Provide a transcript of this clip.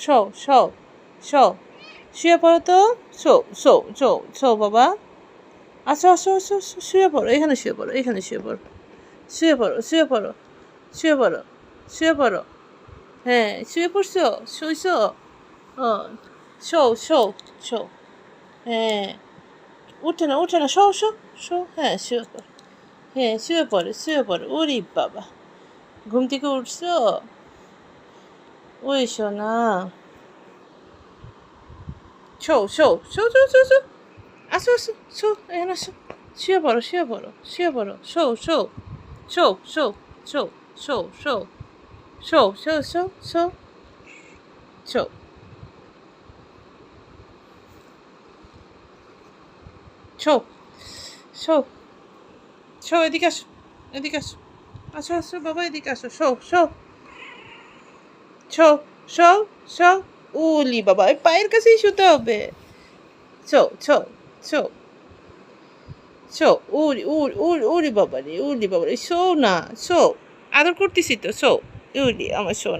Show শো show শুয়ে পড়ো তো। শো শো শো শো বাবা। আসো আসো আসো আসো, শুয়ে পড়ো, এখানে শুয়ে পড়ো, এখানে শুয়ে পড়ো, শুয়ে পড়ো, শুয়ে পড়ো, শুয়ে পড়ো, শুয়ে পড়ো। হ্যাঁ, শুয়ে পড়ছো, শুইছো। ও, শো শো শো। হ্যাঁ, উঠে না, উঠে না, শো শো শো। হ্যাঁ, শুয়ে পড়ো। হ্যাঁ, শুয়ে পড়ো, শুয়ে পড়ো। ওরে বাবা, ঘুম থেকে উঠছো? ওই শোনা। শো শো শো শো শো শো। আসো আসো, শো, এখানে আসো। শুয়ে পড়ো, শুয়ে পড়ো, শুয়ে পড়ো। শো শো শো শো শো শো শো শো শো শো শো শো শো শো শো। এদিকে আসো, এদিকে আসো। আসো আসো বাবা, এদিকে আসো। শো শো শো শো শো। উলি বাবা, ওই পায়ের কাছেই শুতে হবে। শো শো শো শো। উড়ি উড়ি উড়ি উড়ি বাবা রে, উড়ি বাবা রে, শো না, শো। আদর করতেছি তো, শো। উড়ি আমার শো।